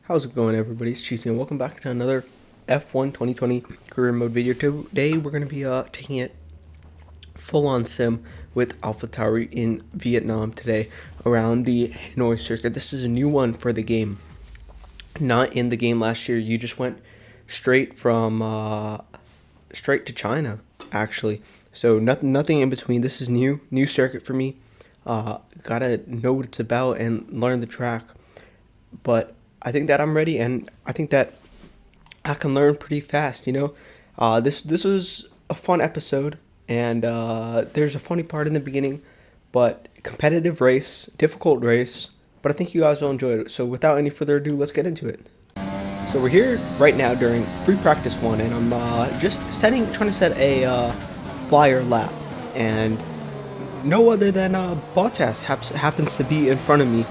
How's it going, everybody? It's Cheesy, and welcome back to another F1 2020 career mode video. Today we're going to be taking it full-on sim with AlphaTauri in Vietnam today around the Hanoi circuit. This is a new one for the game. Not in the game last year. You just went straight from straight to China, actually. So nothing in between. This is new circuit for me. Gotta know what it's about and learn the track. But I think that I'm ready, and I think that I can learn pretty fast. This was a fun episode, and there's a funny part in the beginning, but competitive race, difficult race. But I think you guys will enjoy it. So without any further ado, let's get into it. So we're here right now during free practice one, and I'm just trying to set a flyer lap, and no other than Bottas happens to be in front of me.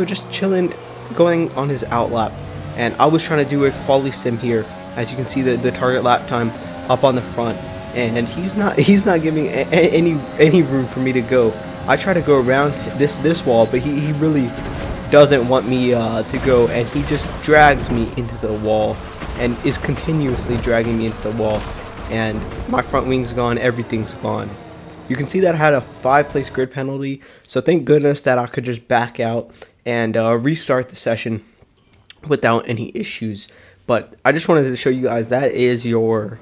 Just chilling, going on his out lap, and I was trying to do a quality sim here. As you can see, the target lap time up on the front, and he's not giving any room for me to go. I try to go around this wall, but he really doesn't want me to go, and he just drags me into the wall and is continuously dragging me into the wall, and my front wing's gone, everything's gone. You can see that I had a 5-place grid penalty, so thank goodness that I could just back out and restart the session without any issues. But I just wanted to show you guys that is your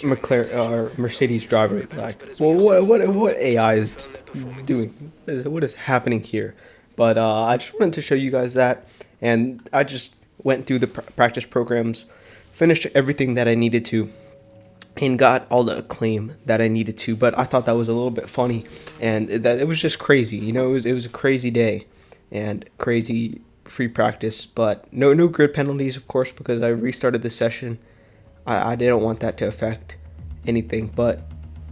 McLaren or Mercedes driver. Well, what AI is doing? What is happening here? But I just wanted to show you guys that, and I just went through the practice programs, finished everything that I needed to, and got all the acclaim that I needed to. But I thought that was a little bit funny, and that it was just crazy. It was a crazy day and crazy free practice, but no grid penalties, of course, because I restarted the session. I didn't want that to affect anything, but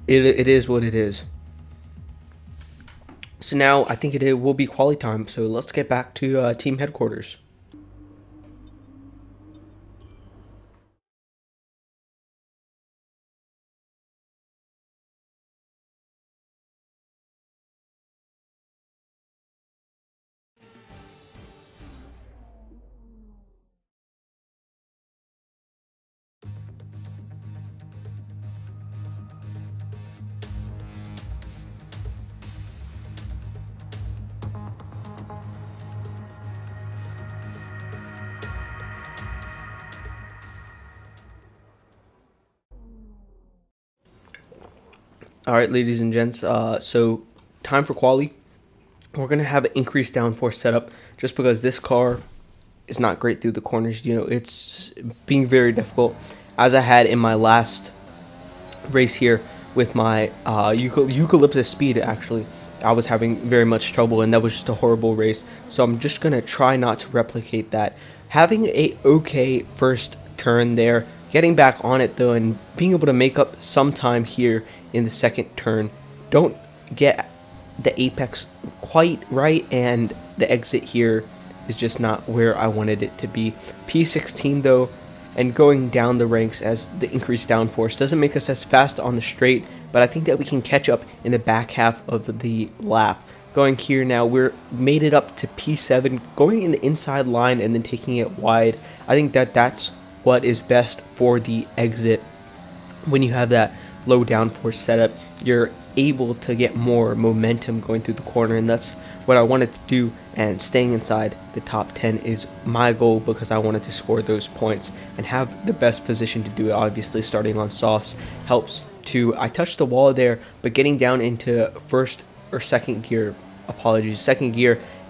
it is what it is. So now I think it will be quality time, so let's get back to team headquarters. All right, ladies and gents, so time for quali. We're going to have an increased downforce setup just because this car is not great through the corners. It's being very difficult, as I had in my last race here with my eucalyptus speed. Actually, I was having very much trouble, and that was just a horrible race. So I'm just going to try not to replicate that. Having a okay first turn there, getting back on it though, and being able to make up some time here in the second turn. Don't get the apex quite right, and the exit here is just not where I wanted it to be. P16 though, and going down the ranks as the increased downforce doesn't make us as fast on the straight, but I think that we can catch up in the back half of the lap. Going here now, we're made it up to P7, going in the inside line and then taking it wide. I think that that's what is best for the exit. When you have that low downforce setup, you're able to get more momentum going through the corner, and that's what I wanted to do. And staying inside the top 10 is my goal, because I wanted to score those points and have the best position to do it. Obviously, starting on softs helps too. I touched the wall there, but getting down into second gear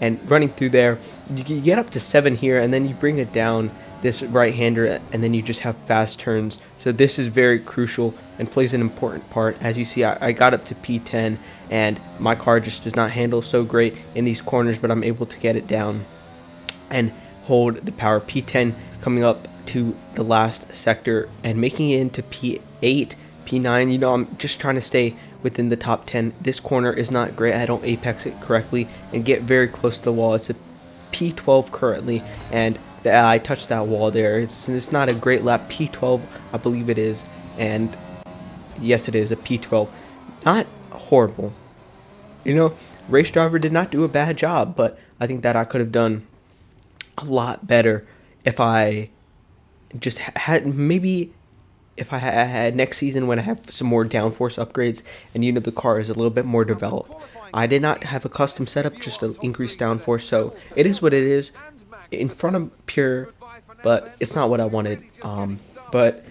and running through there, you get up to 7 here, and then you bring it down this right-hander, and then you just have fast turns. So this is very crucial and plays an important part. As you see, I got up to P10, and my car just does not handle so great in these corners, but I'm able to get it down and hold the power. P10 coming up to the last sector and making it into P8, P9. I'm just trying to stay within the top 10. This corner is not great. I don't apex it correctly and get very close to the wall. It's a P12 currently, and I touched that wall there. It's not a great lap. P12, I believe it is, and yes, it is a P12. Not horrible. Race driver did not do a bad job, but I think that I could have done a lot better if I just had maybe if I had next season when I have some more downforce upgrades and the car is a little bit more developed. I did not have a custom setup, just an increased downforce, so it is what it is in front of Pure, but it's not what I wanted. But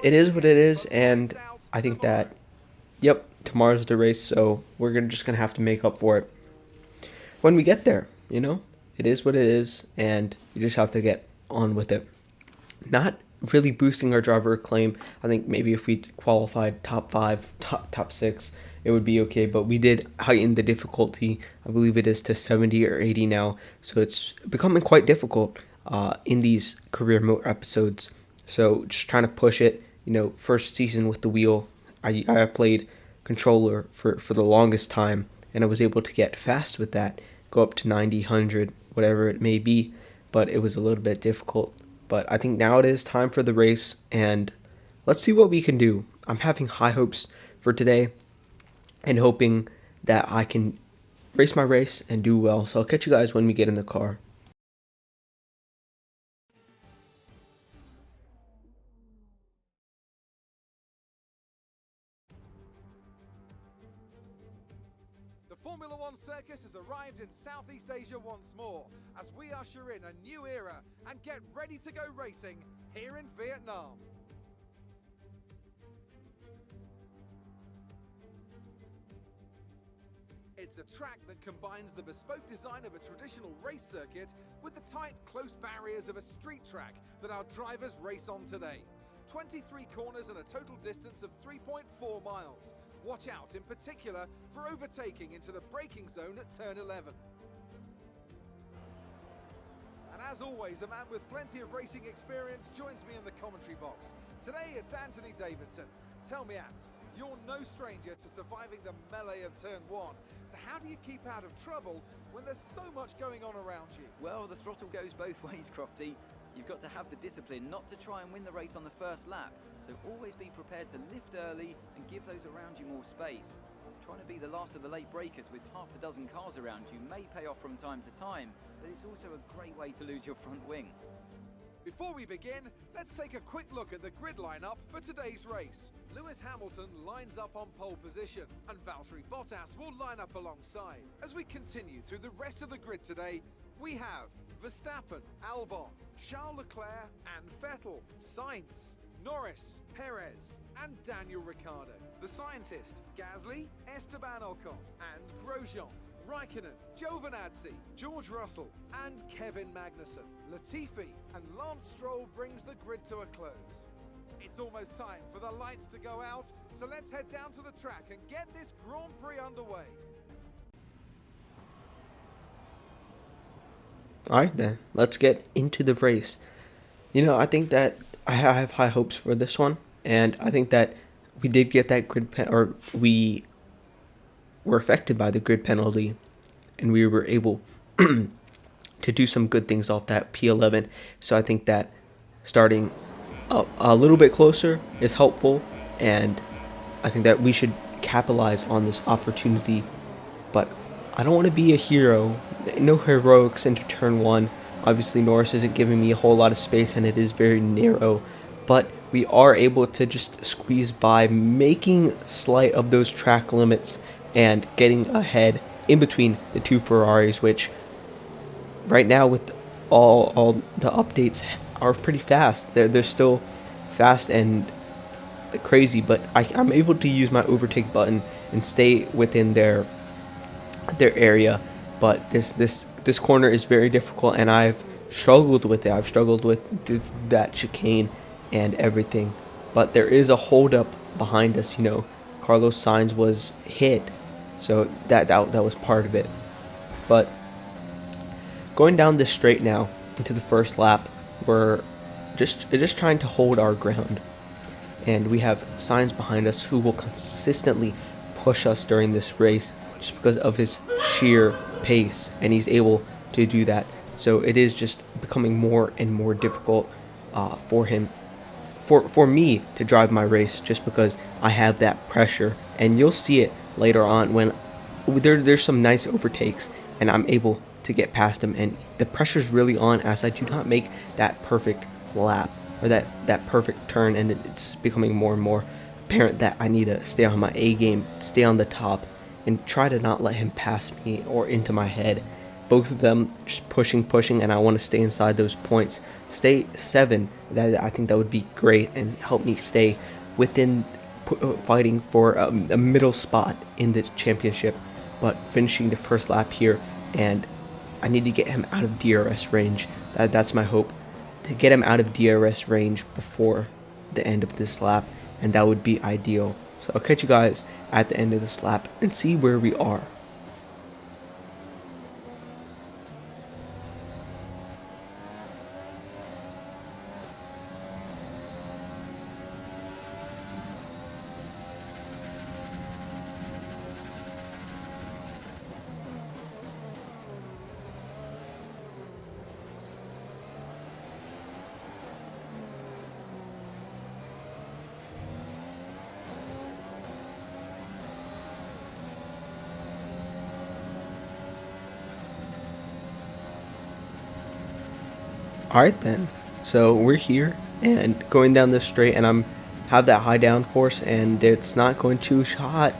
it is what it is, and I think that, yep, tomorrow's the race, so just gonna have to make up for it when we get there. It is what it is, and you just have to get on with it. Not really boosting our driver acclaim. I think maybe if we qualified top 5, top 6, it would be okay, but we did heighten the difficulty. I believe it is to 70 or 80 now, so it's becoming quite difficult in these career mode episodes. So just trying to push it. First season with the wheel, I played controller for the longest time, and I was able to get fast with that, go up to 90, 100, whatever it may be, but it was a little bit difficult. But I think now it is time for the race, and let's see what we can do. I'm having high hopes for today and hoping that I can race my race and do well. So I'll catch you guys when we get in the car. The Formula One circus has arrived in Southeast Asia once more as we usher in a new era and get ready to go racing here in Vietnam. It's a track that combines the bespoke design of a traditional race circuit with the tight, close barriers of a street track that our drivers race on today. 23 corners and a total distance of 3.4 miles. Watch out in particular for overtaking into the braking zone at turn 11. And as always, a man with plenty of racing experience joins me in the commentary box. Today it's Anthony Davidson. Tell me, Ant, you're no stranger to surviving the melee of turn 1. So how do you keep out of trouble when there's so much going on around you? Well, the throttle goes both ways, Crofty. You've got to have the discipline not to try and win the race on the first lap, so always be prepared to lift early and give those around you more space. Trying to be the last of the late breakers with half a dozen cars around you may pay off from time to time, but it's also a great way to lose your front wing. Before we begin, let's take a quick look at the grid lineup for today's race. Lewis Hamilton lines up on pole position, and Valtteri Bottas will line up alongside. As we continue through the rest of the grid today, we have Verstappen, Albon, Charles Leclerc and Vettel, Sainz, Norris, Perez and Daniel Ricciardo. The scientist, Gasly, Esteban Ocon and Grosjean, Raikkonen, Giovinazzi, George Russell and Kevin Magnussen. Latifi and Lance Stroll brings the grid to a close. It's almost time for the lights to go out, so let's head down to the track and get this Grand Prix underway. Alright then, let's get into the race. I think that I have high hopes for this one, and I think that we did get that or we were affected by the grid penalty, and we were able to do some good things off that P11. So I think that starting up a little bit closer is helpful, and I think that we should capitalize on this opportunity. But I don't want to be a hero. No heroics into turn 1. Obviously Norris isn't giving me a whole lot of space, and it is very narrow, but we are able to just squeeze by, making slight of those track limits and getting ahead in between the two Ferraris, which right now with all the updates are pretty fast. They're still fast and crazy, but I'm able to use my overtake button and stay within their area. But this corner is very difficult, and I've struggled with it. I've struggled with that chicane and everything. But there is a holdup behind us. Carlos Sainz was hit, so that was part of it. But going down this straight now into the first lap, we're just trying to hold our ground, and we have Sainz behind us who will consistently push us during this race just because of his sheer pace, and he's able to do that. So it is just becoming more and more difficult for him, for me to drive my race, just because I have that pressure. And you'll see it later on when there's some nice overtakes and I'm able to get past him, and the pressure's really on as I do not make that perfect lap or that perfect turn, and it's becoming more and more apparent that I need to stay on my A game, stay on the top, and try to not let him pass me or into my head. Both of them just pushing, and I want to stay inside those points. Stay 7, I think that would be great and help me stay within fighting for a middle spot in the championship, but finishing the first lap here, and I need to get him out of DRS range. That's my hope, to get him out of DRS range before the end of this lap, and that would be ideal. So I'll catch you guys at the end of this lap and see where we are. Alright then, so we're here and going down this straight, and I'm have that high downforce and it's not going too hot,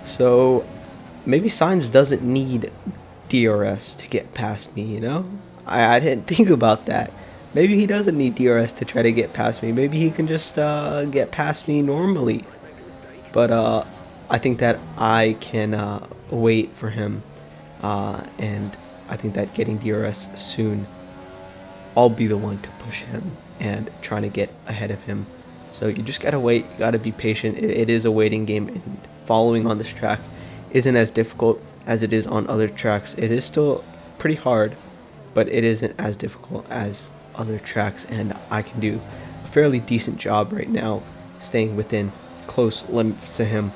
so maybe Sainz doesn't need DRS to get past me, you know? I didn't think about that. Maybe he doesn't need DRS to try to get past me. Maybe he can just get past me normally. But I think that I can wait for him, and I think that getting DRS soon, I'll be the one to push him and trying to get ahead of him. So you just gotta wait, you gotta be patient. It is a waiting game, and following on this track isn't as difficult as it is on other tracks. It is still pretty hard, but it isn't as difficult as other tracks, and I can do a fairly decent job right now staying within close limits to him,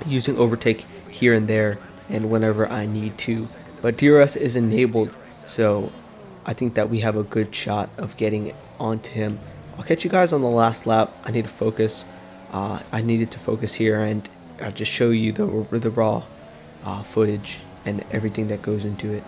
using overtake here and there and whenever I need to. But DRS is enabled, so I think that we have a good shot of getting onto him. I'll catch you guys on the last lap. I need to focus. I needed to focus here, and I'll just show you the raw footage and everything that goes into it.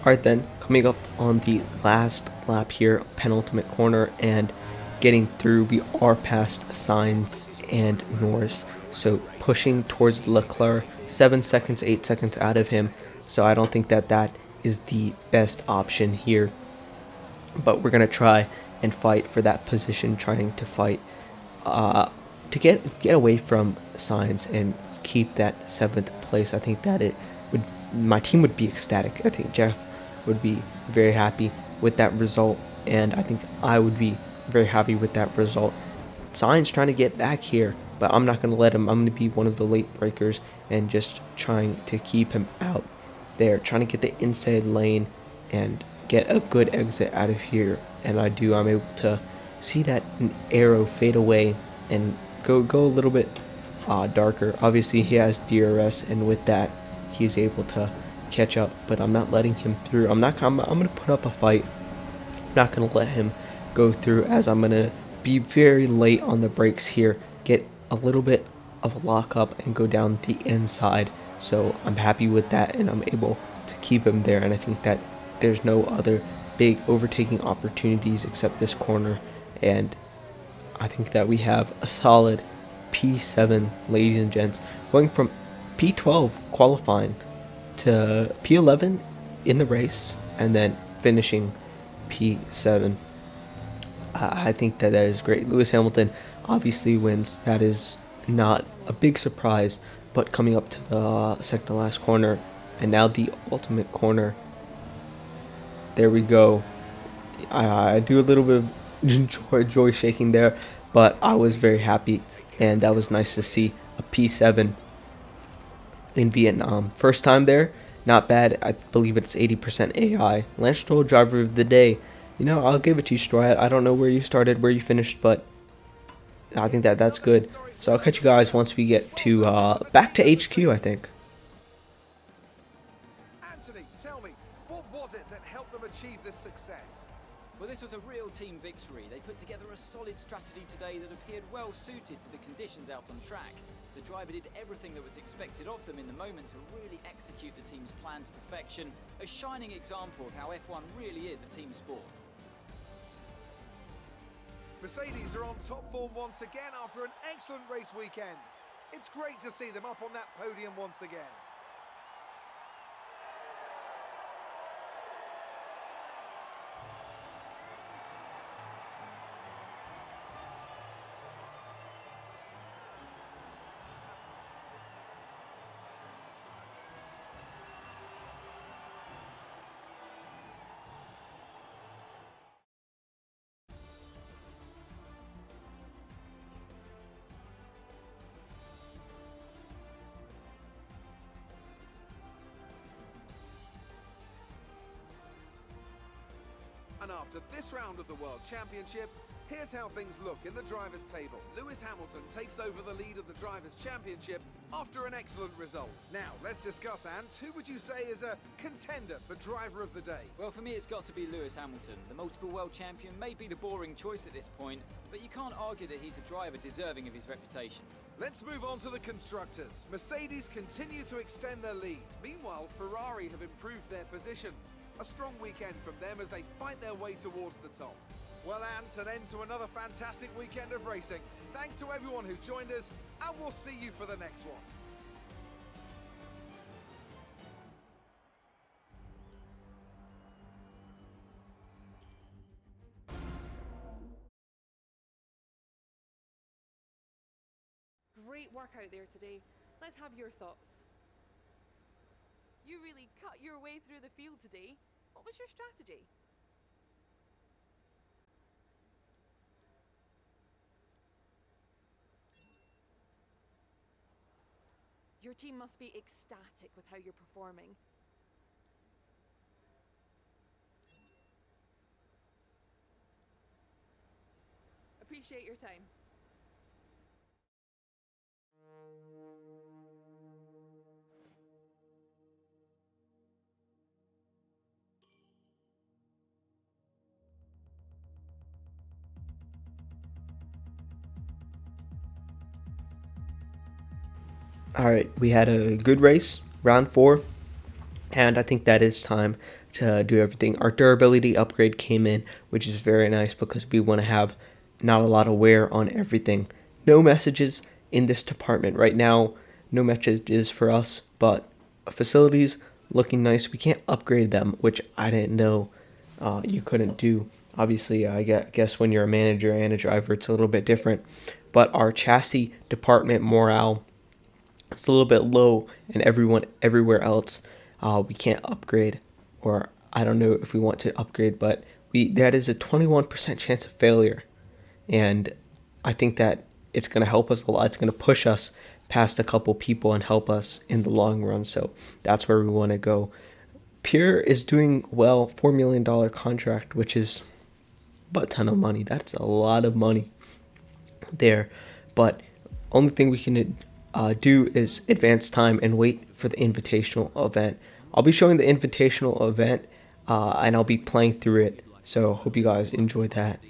Alright then, coming up on the last lap here, penultimate corner, and getting through, we are past Sainz and Norris. So pushing towards Leclerc, 7 seconds, 8 seconds out of him. So I don't think that that is the best option here. But we're going to try and fight for that position, trying to fight to get away from Sainz and keep that 7th place. I think that my team would be ecstatic. I think Jeff would be very happy with that result, and I think I would be very happy with that result. Sainz trying to get back here, but I'm not going to let him. I'm going to be one of the late breakers and just trying to keep him out there, trying to get the inside lane and get a good exit out of here. And I'm able to see that arrow fade away and go a little bit darker. Obviously he has DRS, and with that he's able to catch up, but I'm not letting him through. I'm going to put up a fight. I'm not going to let him go through, as I'm going to be very late on the brakes here, get a little bit of a lockup and go down the inside. So I'm happy with that, and I'm able to keep him there. And I think that there's no other big overtaking opportunities except this corner, and I think that we have a solid P7, ladies and gents, going from P12 qualifying to P11 in the race and then finishing P7. I think that is great. Lewis Hamilton obviously wins. That is not a big surprise, but coming up to the second to last corner, and now the ultimate corner. There we go. I do a little bit of joy shaking there, but I was very happy, and that was nice to see a P7 in Vietnam. First time there, not bad. I believe it's 80% AI. Lance Stroll, driver of the day. You know, I'll give it to you, Stroll. I don't know where you started, where you finished, but I think that that's good. So I'll catch you guys once we get to back to HQ, I think. Anthony, tell me, what was it that helped them achieve this success? Well, this was a real team victory. They put together a solid strategy today that appeared well suited to the conditions out on track. The driver did everything that was expected of them in the moment to really execute the team's plan to perfection, a shining example of how F1 really is a team sport. Mercedes are on top form once again after an excellent race weekend. It's great to see them up on that podium once again. And after this round of the World Championship, here's how things look in the Drivers' Table. Lewis Hamilton takes over the lead of the Drivers' Championship after an excellent result. Now, let's discuss, Ant. Who would you say is a contender for Driver of the Day? Well, for me, it's got to be Lewis Hamilton. The multiple world champion may be the boring choice at this point, but you can't argue that he's a driver deserving of his reputation. Let's move on to the constructors. Mercedes continue to extend their lead. Meanwhile, Ferrari have improved their position. A strong weekend from them as they fight their way towards the top. Well, Ant, an end to another fantastic weekend of racing. Thanks to everyone who joined us, and we'll see you for the next one. Great work out there today. Let's have your thoughts. You really cut your way through the field today. What was your strategy? Your team must be ecstatic with how you're performing. Appreciate your time. Alright, we had a good race, round 4, and I think that it's time to do everything. Our durability upgrade came in, which is very nice because we want to have not a lot of wear on everything. No messages in this department right now. No messages for us, but facilities looking nice. We can't upgrade them, which I didn't know you couldn't do. Obviously, I guess when you're a manager and a driver, it's a little bit different. But our chassis department morale is a little bit low, and everyone everywhere else, we can't upgrade, or I don't know if we want to upgrade, but we that is a 21% chance of failure, and I think that it's going to help us a lot. It's going to push us past a couple people and help us in the long run. So that's where we want to go. Pure is doing well, $4 million contract, which is a ton of money. That's a lot of money there. But only thing we can do is advance time and wait for the invitational event. I'll be showing the invitational event and I'll be playing through it. So hope you guys enjoy that.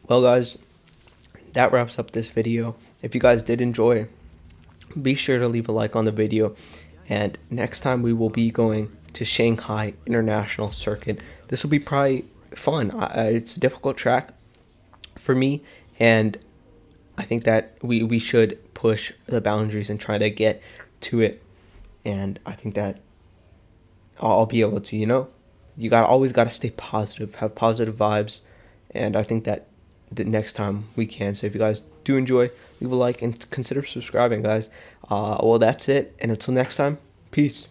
Well, guys, that wraps up this video. If you guys did enjoy, be sure to leave a like on the video. And next time we will be going to Shanghai International Circuit. This will be probably fun. It's a difficult track for me, and I think that we should push the boundaries and try to get to it. And I think that I'll be able to, always got to stay positive, have positive vibes. And I think that the next time we can. So if you guys do enjoy, leave a like and consider subscribing, guys. Well, that's it. And until next time, peace.